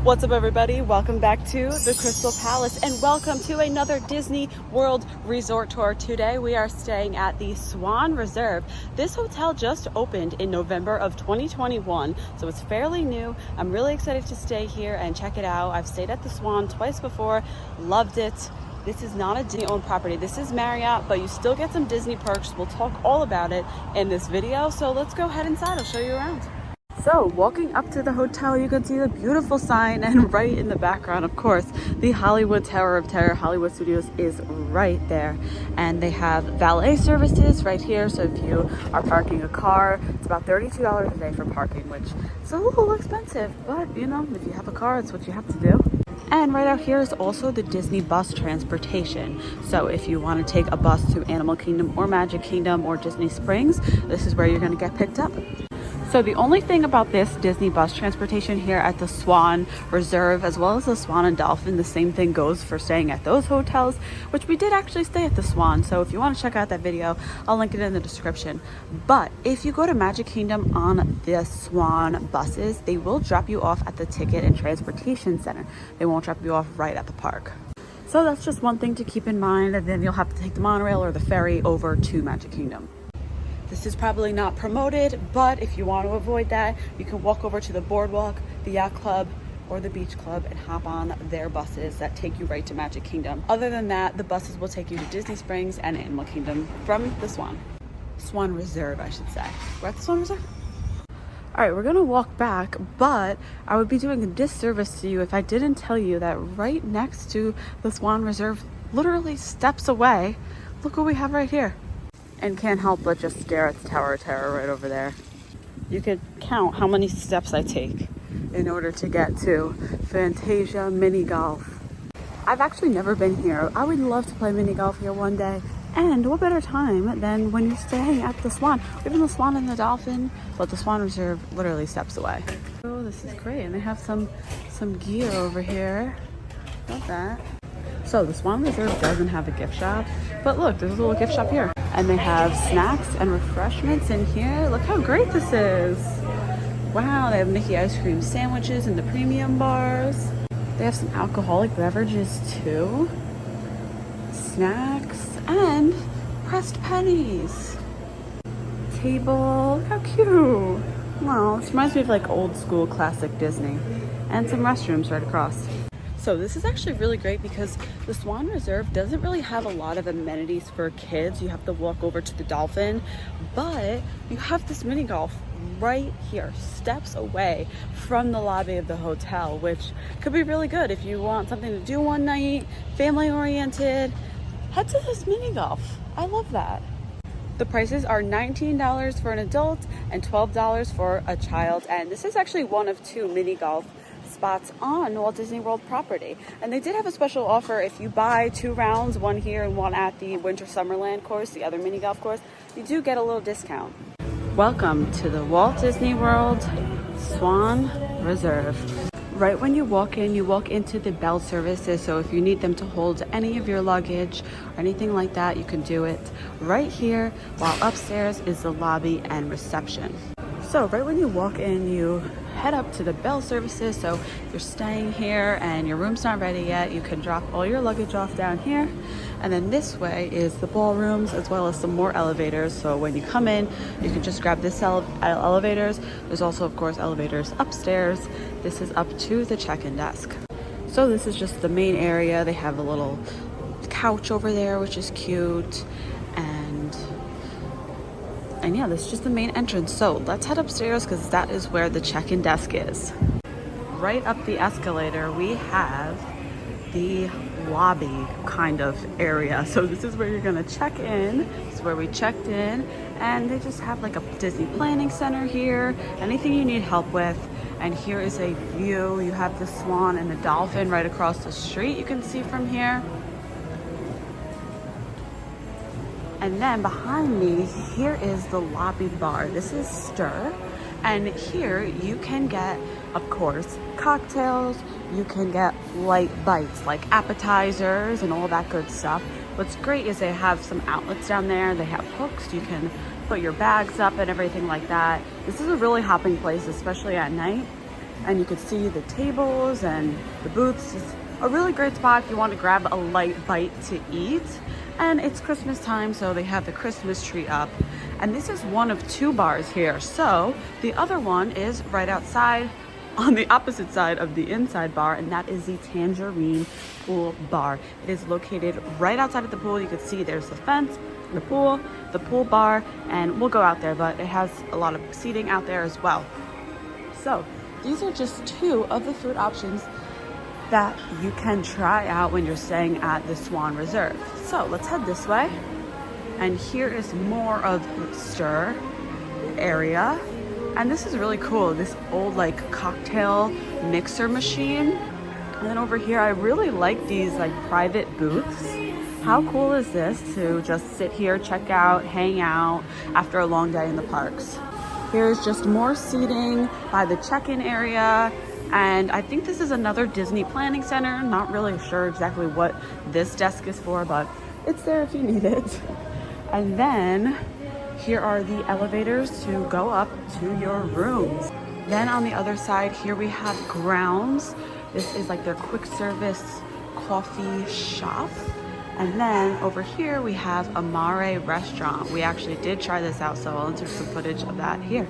What's up, everybody? Welcome back to the Krystal Palace and welcome to another Disney World resort tour. Today we are staying at the Swan Reserve. This hotel just opened in November of 2021, so it's fairly new. I'm really excited to stay here and check it out. I've stayed at the Swan twice before, loved it. This is not a Disney-owned property. This is Marriott, but you still get some Disney perks. We'll talk all about it in this video, so let's go head inside. I'll show you around. So walking up to the hotel, you can see the beautiful sign, and right in the background, of course, the Hollywood Tower of Terror, Hollywood Studios, is right there. And they have valet services right here. So if you are parking a car, it's about $32 a day for parking, which is a little expensive, but you know, if you have a car, it's what you have to do. And right out here is also the Disney bus transportation. So if you want to take a bus to Animal Kingdom or Magic Kingdom or Disney Springs, this is where you're going to get picked up. So the only thing about this Disney bus transportation here at the Swan Reserve, as well as the Swan and Dolphin, the same thing goes for staying at those hotels, which we did actually stay at the Swan. So if you want to check out that video, I'll link it in the description. But if you go to Magic Kingdom on the Swan buses, they will drop you off at the Ticket and Transportation Center. They won't drop you off right at the park. So that's just one thing to keep in mind, and then you'll have to take the monorail or the ferry over to Magic Kingdom. This is probably not promoted, but if you want to avoid that, you can walk over to the boardwalk, the yacht club, or the beach club and hop on their buses that take you right to Magic Kingdom. Other than that, the buses will take you to Disney Springs and Animal Kingdom from the Swan Reserve, I should say. We're at the Swan Reserve. All right, we're gonna walk back, but I would be doing a disservice to you if I didn't tell you that right next to the Swan Reserve, literally steps away, look what we have right here. And can't help but just stare at the Tower of Terror right over there. You could count how many steps I take in order to get to Fantasia Mini Golf. I've actually never been here. I would love to play mini golf here one day. And what better time than when you're staying at the Swan? Even the Swan and the Dolphin, but the Swan Reserve literally steps away. Oh, this is great. And they have some gear over here. Love that. So the Swan Reserve doesn't have a gift shop, but look, there's a little gift shop here. And they have snacks and refreshments in here. Look how great this is. Wow, they have Mickey ice cream sandwiches in the premium bars. They have some alcoholic beverages too. Snacks and pressed pennies. Table, look how cute. Wow, this reminds me of like old school classic Disney. And some restrooms right across. So this is actually really great because the Swan Reserve doesn't really have a lot of amenities for kids. You have to walk over to the Dolphin, but you have this mini golf right here, steps away from the lobby of the hotel, which could be really good if you want something to do one night, family oriented. Head to this mini golf. I love that. The prices are $19 for an adult and $12 for a child, and this is actually one of two mini golf spots on Walt Disney World property. And they did have a special offer. If you buy 2 rounds, one here and one at the Winter Summerland course, the other mini golf course, you do get a little discount. Welcome to the Walt Disney World Swan Reserve. Right when you walk into the bell services, so if you need them to hold any of your luggage or anything like that, you can do it right here, while upstairs is the lobby and reception. So right when you walk in, you head up to the bell services. So if you're staying here and your room's not ready yet, you can drop all your luggage off down here. And then this way is the ballrooms, as well as some more elevators. So when you come in, you can just grab this elevators. There's also, of course, elevators upstairs. This is up to the check-in desk. So this is just the main area. They have a little couch over there, which is cute. And yeah, this is just the main entrance. So let's head upstairs because that is where the check-in desk is. Right up the escalator, we have the lobby kind of area. So this is where you're gonna check in. This is where we checked in. And they just have like a Disney planning center here. Anything you need help with. And here is a view. You have the Swan and the Dolphin right across the street you can see from here. And then behind me, here is the lobby bar. This is Stir. And here you can get, of course, cocktails. You can get light bites like appetizers and all that good stuff. What's great is they have some outlets down there. They have hooks. You can put your bags up and everything like that. This is a really hopping place, especially at night. and you can see the tables and the booths. It's a really great spot if you want to grab a light bite to eat. And it's Christmas time, so they have the Christmas tree up. And this is one of two bars here. So the other one is right outside on the opposite side of the inside bar, and that is the Tangerine Pool Bar. It is located right outside of the pool. You can see there's the fence, the pool bar, and we'll go out there, but it has a lot of seating out there as well. So these are just two of the food options that you can try out when you're staying at the Swan Reserve. So let's head this way. And here is more of the stir area. And this is really cool, this old like cocktail mixer machine. And then over here, I really like these like private booths. How cool is this to just sit here, check out, hang out after a long day in the parks. Here's just more seating by the check-in area. And I think this is another Disney planning center. Not really sure exactly what this desk is for, but it's there if you need it. And then here are the elevators to go up to your rooms. Then on the other side here we have grounds. This is like their quick service coffee shop. And then over here we have a Marriot restaurant. We actually did try this out, so I'll insert some footage of that here.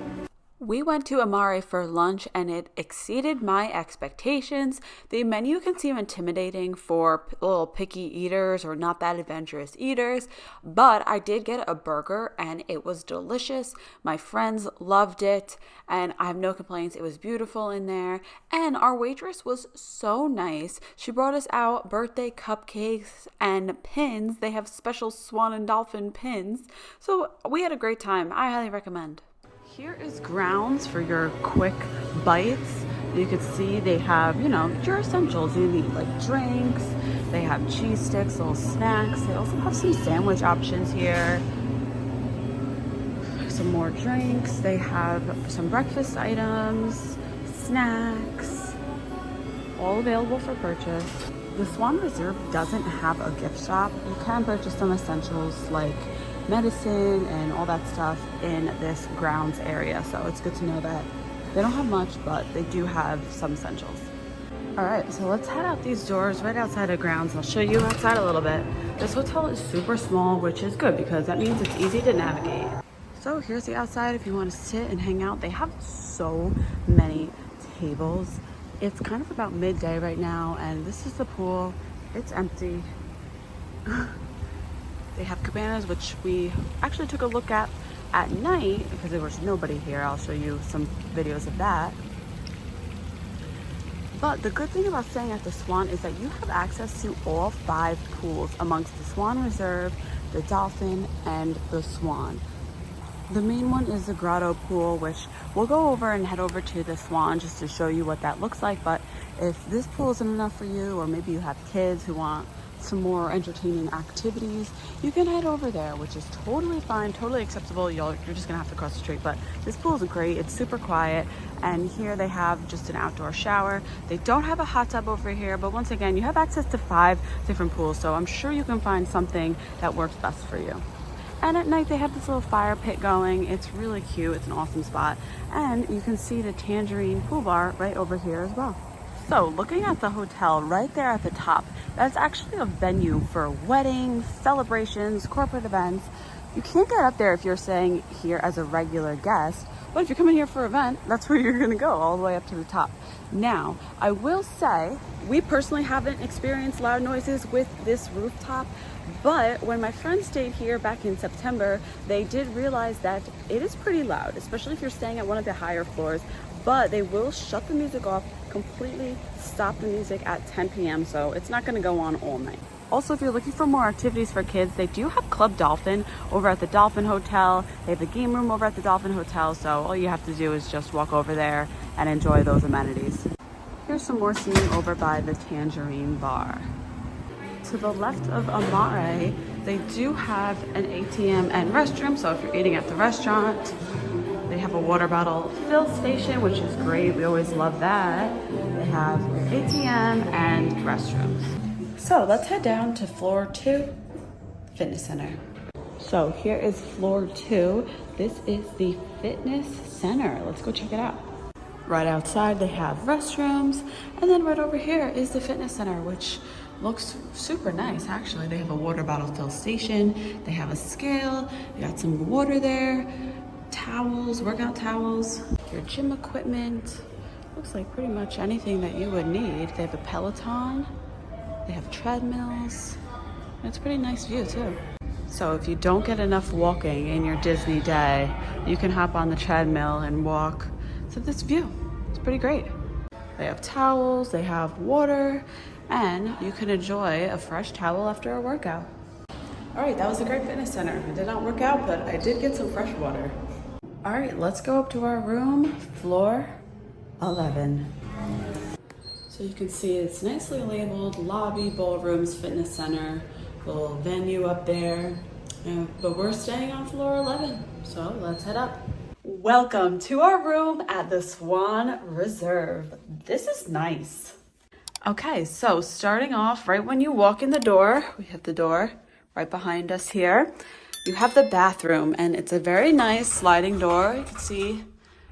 We went to Marriot for lunch and it exceeded my expectations. The menu can seem intimidating for little picky eaters or not that adventurous eaters, but I did get a burger and it was delicious. My friends loved it and I have no complaints. It was beautiful in there, and our waitress was so nice. She brought us out birthday cupcakes and pins. They have special Swan and Dolphin pins. So we had a great time. I highly recommend. Here is grounds for your quick bites. You can see they have, you know, your essentials. You need like drinks. They have cheese sticks, little snacks. They also have some sandwich options here. Some more drinks. They have some breakfast items, snacks, all available for purchase. The Swan Reserve doesn't have a gift shop. You can purchase some essentials like medicine and all that stuff in this grounds area, so it's good to know that they don't have much, but they do have some essentials. All right, so let's head out these doors right outside of grounds. I'll show you outside a little bit. This hotel is super small, which is good because that means it's easy to navigate. So here's the outside if you want to sit and hang out. They have so many tables. It's kind of about midday right now, and this is the pool. It's empty. They have cabanas, which we actually took a look at night because there was nobody here. I'll show you some videos of that. But the good thing about staying at the Swan is that you have access to all 5 pools amongst the Swan Reserve, the Dolphin, and the Swan. The main one is the Grotto pool, which we'll go over and head over to the Swan just to show you what that looks like. But if this pool isn't enough for you, or maybe you have kids who want some more entertaining activities, you can head over there, which is totally fine, totally acceptable. You're just gonna have to cross the street, but this pool is great. It's super quiet, and here they have just an outdoor shower. They don't have a hot tub over here, but once again, you have access to 5 different pools, so I'm sure you can find something that works best for you. And at night they have this little fire pit going. It's really cute. It's an awesome spot, and you can see the Tangerine Pool Bar right over here as well. So looking at the hotel right there at the top, that's actually a venue for weddings, celebrations, corporate events. You can't get up there if you're staying here as a regular guest, but if you're coming here for an event, that's where you're gonna go, all the way up to the top. Now, I will say, we personally haven't experienced loud noises with this rooftop, but when my friends stayed here back in September, they did realize that it is pretty loud, especially if you're staying at one of the higher floors. But they will shut the music off completely, stop the music at 10 p.m. so it's not going to go on all night. Also, if you're looking for more activities for kids, they do have Club Dolphin over at the Dolphin Hotel. They have the game room over at the Dolphin Hotel, so all you have to do is just walk over there and enjoy those amenities. Here's some more seating over by the Tangerine Bar. To the left of Marriot, they do have an ATM and restroom, so if you're eating at the restaurant, they have a water bottle fill station, which is great. We always love that. They have ATM and restrooms. So let's head down to floor 2, fitness center. So here is floor 2. This is the fitness center. Let's go check it out. Right outside they have restrooms, and then right over here is the fitness center, which looks super nice actually. They have a water bottle fill station, they have a scale, they got some water there, towels, workout towels, your gym equipment. Looks like pretty much anything that you would need. They have a Peloton, they have treadmills. It's a pretty nice view too. So if you don't get enough walking in your Disney day, you can hop on the treadmill and walk to this view. It's pretty great. They have towels, they have water, and you can enjoy a fresh towel after a workout. All right, that was a great fitness center. I did not work out, but I did get some fresh water. All right, let's go up to our room, floor 11. So you can see it's nicely labeled lobby, ballrooms, fitness center, little venue up there. But we're staying on floor 11, so let's head up. Welcome to our room at the Swan Reserve. This is nice. Okay, so starting off, right when you walk in the door, we have the door right behind us here. You have the bathroom, and it's a very nice sliding door. You can see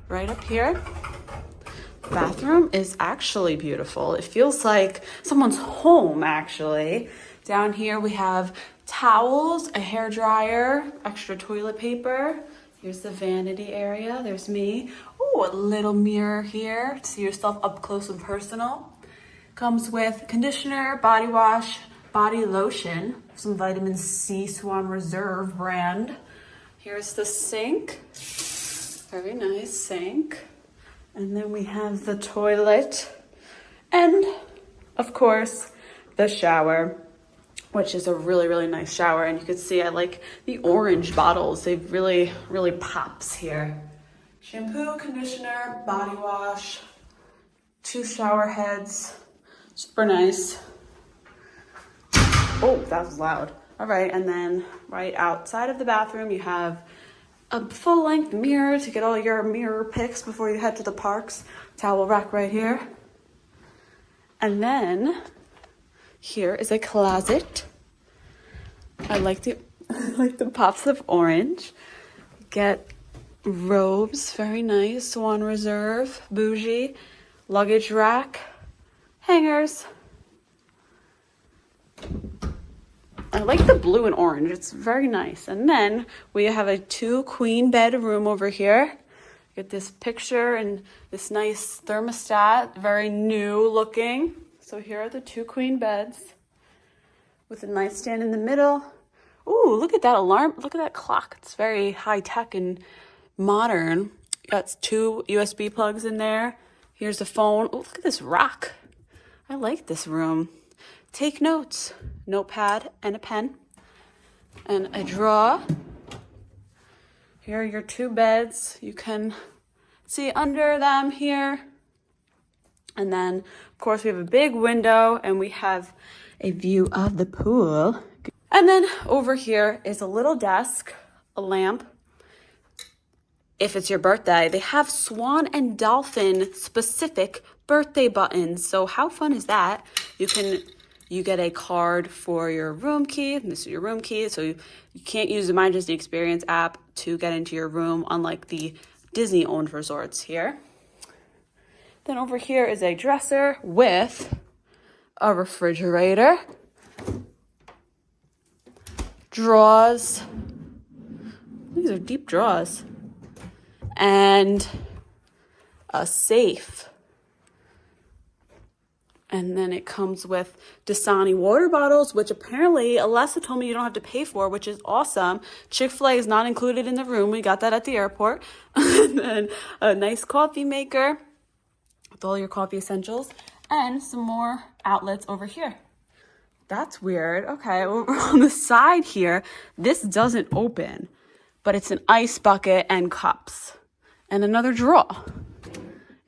right up here. The bathroom is actually beautiful. It feels like someone's home, actually. Down here we have towels, a hair dryer, extra toilet paper. Here's the vanity area. There's me. Oh, a little mirror here to see yourself up close and personal. Comes with conditioner, body wash, body lotion, some vitamin C, Swan Reserve brand. Here's the sink. Very nice sink. And then we have the toilet. And, of course, the shower, which is a really, really nice shower. And you can see I like the orange bottles. They really, really pops here. Shampoo, conditioner, body wash, 2 shower heads. Super nice. Oh, that was loud. All right, and then right outside of the bathroom, you have a full-length mirror to get all your mirror pics before you head to the parks. Towel rack right here. And then here is a closet. I like the pops of orange. Get robes, very nice. Swan Reserve, bougie. Luggage rack, hangers. I like the blue and orange. It's very nice. And then we have a 2 queen bed room over here. Get this picture and this nice thermostat, very new looking. So here are the 2 queen beds with a nightstand in the middle. Ooh, look at that alarm. Look at that clock. It's very high tech and modern. Got 2 USB plugs in there. Here's a phone. Oh, look at this rock. I like this room. Take notes. Notepad and a pen. And a drawer. Here are your 2 beds. You can see under them here. And then, of course, we have a big window and we have a view of the pool. And then over here is a little desk, a lamp. If it's your birthday, they have Swan and Dolphin specific birthday buttons. So how fun is that? You get a card for your room key. This is your room key. So you can't use the My Disney Experience app to get into your room, unlike the Disney-owned resorts here. Then over here is a dresser with a refrigerator, drawers. These are deep drawers. And a safe. And then it comes with Dasani water bottles, which apparently Alessa told me you don't have to pay for, which is awesome. Chick-fil-A is not included in the room. We got that at the airport. And then a nice coffee maker with all your coffee essentials. And some more outlets over here. That's weird. Okay, over on the side here, this doesn't open, but it's an ice bucket and cups. And another drawer.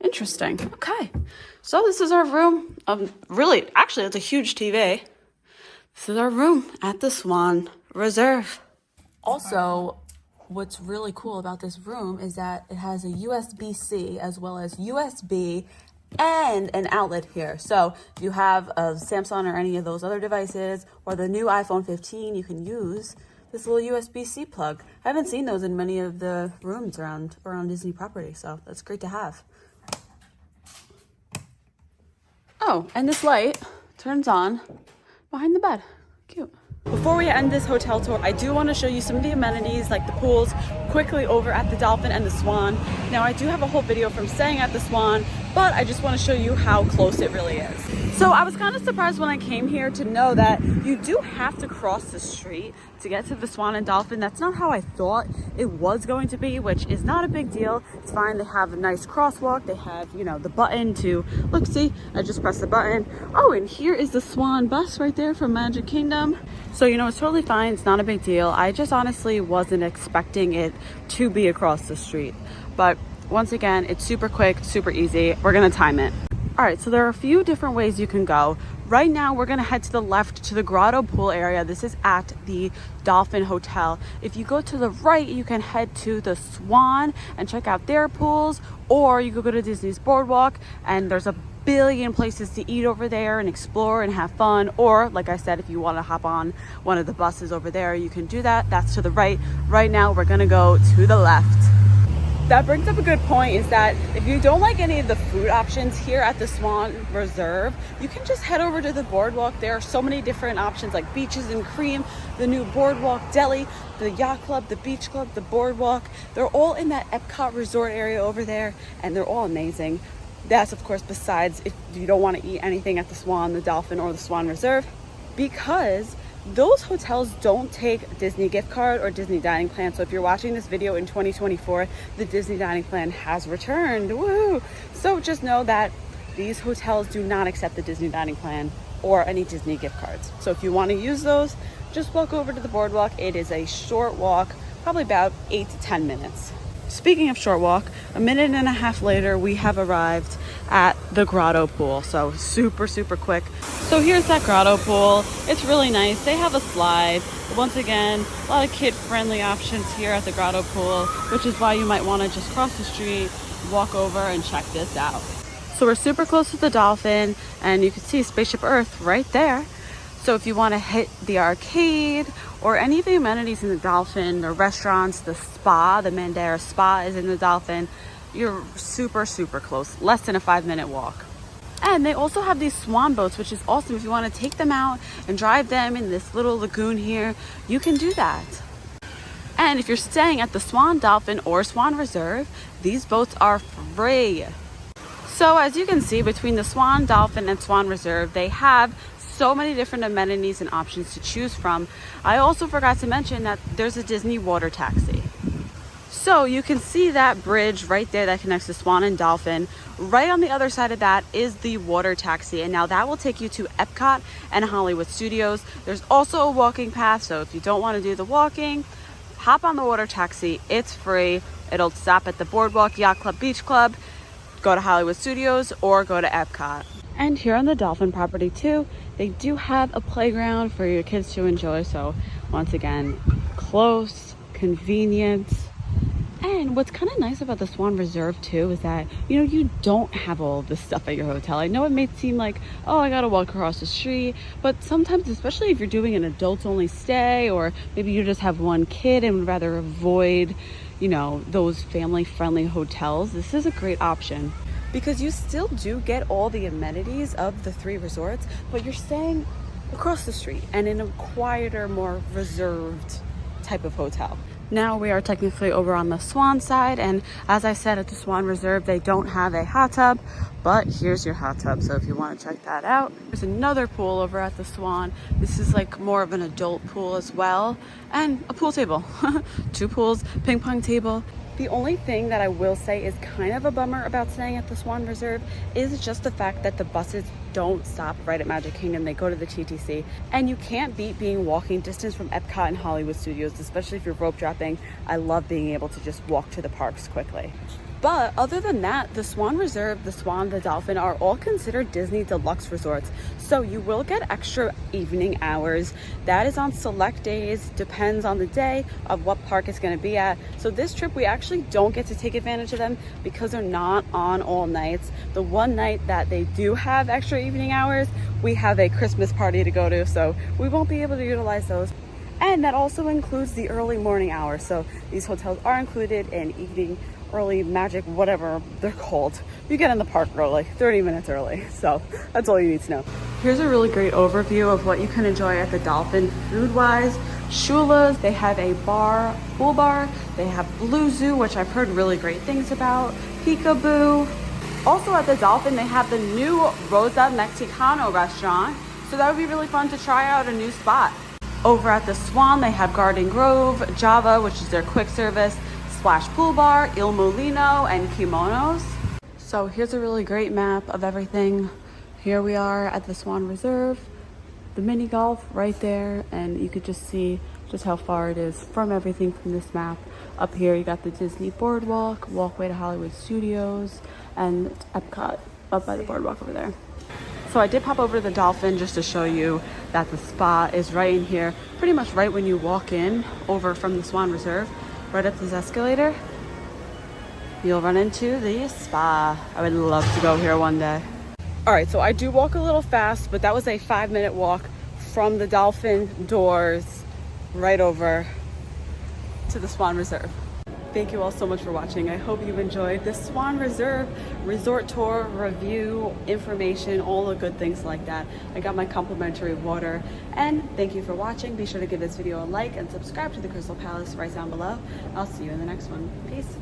Interesting. Okay. So this is our room. Really, actually, it's a huge TV. This is our room at the Swan Reserve. Also, what's really cool about this room is that it has a USB-C as well as USB and an outlet here. So if you have a Samsung or any of those other devices or the new iPhone 15, you can use this little USB-C plug. I haven't seen those in many of the rooms around Disney property, so that's great to have. Oh, and this light turns on behind the bed. Cute. Before we end this hotel tour, I do want to show you some of the amenities like the pools quickly over at the Dolphin and the Swan. Now I do have a whole video from staying at the Swan, but I just want to show you how close it really is. So I was kind of surprised when I came here to know that you do have to cross the street to get to the Swan and Dolphin. That's not how I thought it was going to be, which is not a big deal. It's fine. They have a nice crosswalk. They have, you know, the button to, look, see, I just pressed the button. Oh, and here is the Swan bus right there from Magic Kingdom. So, you know, it's totally fine. It's not a big deal. I just honestly wasn't expecting it to be across the street. But once again, it's super quick, super easy. We're going to time it. All right, so there are a few different ways you can go. Right now, we're gonna head to the left to the grotto pool area. This is at the Dolphin Hotel. If you go to the right, you can head to the Swan and check out their pools, or you could go to Disney's Boardwalk, and there's a billion places to eat over there and explore and have fun. Or, like I said, if you wanna hop on one of the buses over there, you can do that. That's to the right. Right now, we're gonna go to the left. That brings up a good point, is that if you don't like any of the food options here at the Swan Reserve, you can just head over to the boardwalk. There are so many different options like Beaches and Cream, the new Boardwalk Deli, the Yacht Club, the Beach Club, the Boardwalk. They're all in that Epcot resort area over there, and they're all amazing. That's, of course, besides if you don't want to eat anything at the Swan, the Dolphin, or the Swan Reserve, because those hotels don't take Disney gift card or Disney dining plan. So if you're watching this video in 2024, the Disney dining plan has returned. Woo! So just know that these hotels do not accept the Disney dining plan or any Disney gift cards. So if you want to use those, just walk over to the boardwalk. It is a short walk, probably about 8 to 10 minutes. Speaking of short walk, a minute and a half later, we have arrived at the grotto pool. So super, super quick. So here's that grotto pool. It's really nice. They have a slide. Once again, a lot of kid-friendly options here at the grotto pool, which is why you might want to just cross the street, walk over and check this out. So we're super close to the Dolphin, and you can see Spaceship Earth right there. So if you want to hit the arcade or any of the amenities in the Dolphin, the restaurants, the spa, the Mandara Spa is in the Dolphin, you're super, super close, less than a 5-minute walk. And they also have these swan boats, which is awesome. If you want to take them out and drive them in this little lagoon here, you can do that. And if you're staying at the Swan, Dolphin, or Swan Reserve, these boats are free. So as you can see, between the Swan, Dolphin, and Swan Reserve, they have so many different amenities and options to choose from. I also forgot to mention that there's a Disney water taxi. So you can see that bridge right there that connects the Swan and Dolphin. Right on the other side of that is the water taxi, and now that will take you to Epcot and Hollywood Studios. There's also a walking path, so if you don't want to do the walking, hop on the water taxi. It's free. It'll stop at the Boardwalk, Yacht Club, Beach Club, go to Hollywood Studios, or go to Epcot. And here on the Dolphin property too, they do have a playground for your kids to enjoy. So once again, close, convenient. And what's kind of nice about the Swan Reserve too is that, you know, you don't have all of this stuff at your hotel. I know it may seem like, oh, I gotta walk across the street, but sometimes, especially if you're doing an adults only stay, or maybe you just have one kid and would rather avoid, you know, those family friendly hotels, this is a great option. Because you still do get all the amenities of the 3 resorts, but you're staying across the street and in a quieter, more reserved type of hotel. Now we are technically over on the Swan side, and as I said, at the Swan Reserve, they don't have a hot tub, but here's your hot tub. So if you want to check that out, there's another pool over at the Swan. This is like more of an adult pool as well, and a pool table. 2 pools, ping pong table. The only thing that I will say is kind of a bummer about staying at the Swan Reserve is just the fact that the buses don't stop right at Magic Kingdom. They go to the TTC, and you can't beat being walking distance from Epcot and Hollywood Studios, especially if you're rope dropping. I love being able to just walk to the parks quickly. But other than that, the Swan Reserve, the Swan, the Dolphin are all considered Disney deluxe resorts. So you will get extra evening hours. That is on select days, depends on the day of what park it's going to be at. So this trip, we actually don't get to take advantage of them because they're not on all nights. The one night that they do have extra evening hours, we have a Christmas party to go to, so we won't be able to utilize those. And that also includes the early morning hours. So these hotels are included in evening early magic, whatever they're called. You get in the park early, 30 minutes early. So that's all you need to know. Here's a really great overview of what you can enjoy at the Dolphin food-wise. Shula's, they have a bar, pool bar. They have Blue Zoo, which I've heard really great things about. Peekaboo. Also at the Dolphin, they have the new Rosa Mexicano restaurant. So that would be really fun to try out a new spot. Over at the Swan, they have Garden Grove, Java, which is their quick service, Splash Pool Bar, Il Molino, and Kimonos. So here's a really great map of everything. Here we are at the Swan Reserve, the mini golf right there, and you could just see just how far it is from everything from this map. Up here, you got the Disney Boardwalk, walkway to Hollywood Studios, and Epcot up by the boardwalk over there. So I did pop over to the Dolphin just to show you that the spa is right in here, pretty much right when you walk in over from the Swan Reserve, right up this escalator. You'll run into the spa. I would love to go here one day. All right, so I do walk a little fast, but that was a 5-minute walk from the Dolphin doors right over to the Swan Reserve. Thank you all so much for watching. I hope you enjoyed the Swan Reserve resort tour review, information, all the good things like that. I got my complimentary water, and thank you for watching. Be sure to give this video a like and subscribe to the Krystal Palace right down below. I'll see you in the next one. Peace.